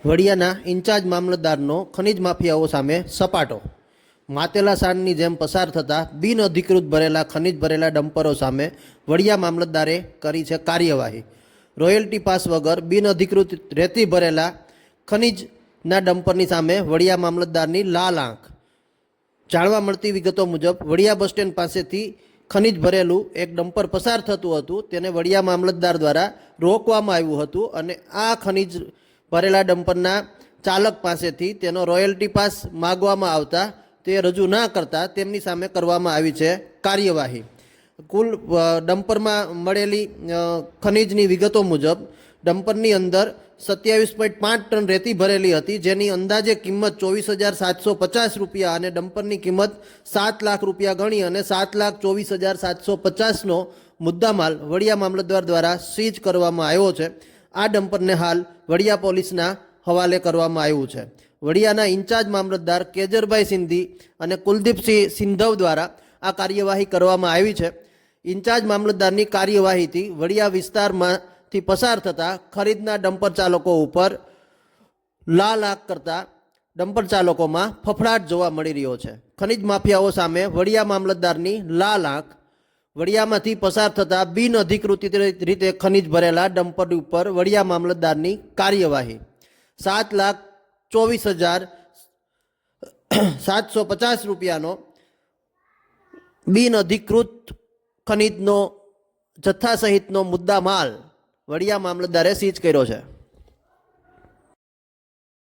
વડિયાના in charge મામલતદારનો ખનિજ માફિયાઓ સામે સપાટો. માતેલા સાંડની જેમ પસાર થતા બિનઅધિકૃત ભરેલા ખનિજ ભરેલા ડમ્પરો સામે વડિયા મામલતદારે કરી છે કાર્યવાહી. રોયલ્ટી પાસ વગર બિનઅધિકૃત રેતી ભરેલા ખનિજના ડમ્પરની સામે વડિયા મામલતદારની લાલ આંખ. જાણવા મળતી વિગતો મુજબ વડિયા બસ સ્ટેન્ડ પાસેથી ખનિજ ભરેલું એક ડમ્પર પસાર થતું હતું. તેને વડિયા મામલતદાર દ્વારા રોકવામાં આવ્યું હતું અને આ ખનિજ ભરેલા ડમ્પરના ચાલક પાસેથી તેનો રોયલ્ટી પાસ માગવામાં આવતા તે રજૂ ના કરતા તેમની સામે કરવામાં આવી છે કાર્યવાહી. કુલ ડમ્પરમાં મળેલી ખનિજની વિગતો મુજબ ડમ્પરની અંદર 27.5 ટન રેતી ભરેલી હતી, જેની અંદાજે કિંમત 24,750 રૂપિયા અને ડમ્પરની કિંમત 7 લાખ રૂપિયા ગણી અને 7,24,750નો મુદ્દામાલ વડિયા મામલતદાર દ્વારા સીઝ કરવામાં આવ્યો છે. આ ડમ્પરને હાલ વડિયા પોલીસના હવાલે કરવામાં આવ્યું છે. વડિયાના ઇન્ચાર્જ મામલતદાર કેજરભાઈ સિંધી અને કુલદીપસિંહ સિંધવ દ્વારા આ કાર્યવાહી કરવામાં આવી છે. ઇન્ચાર્જ મામલતદારની કાર્યવાહીથી વડિયા વિસ્તારમાંથી પસાર થતા ખરીદના ડમ્પર ચાલકો ઉપર લાલ આંખ કરતા ડમ્પર ચાલકોમાં ફફડાટ જોવા મળી રહ્યો છે. ખનિજ માફિયાઓ સામે વડિયા મામલતદારની લાલ આંખ. વડિયામાંથી પસાર થતા બિનઅધિકૃત રીતે ખનિજ ભરેલા ડમ્પર ઉપર વડિયા મામલતદારની કાર્યવાહી. 7,24,750 રૂપિયાનો બિનઅધિકૃત ખનિજનો જથ્થા સહિતનો મુદ્દા માલ વડિયા મામલતદારે સીઝ કર્યો છે.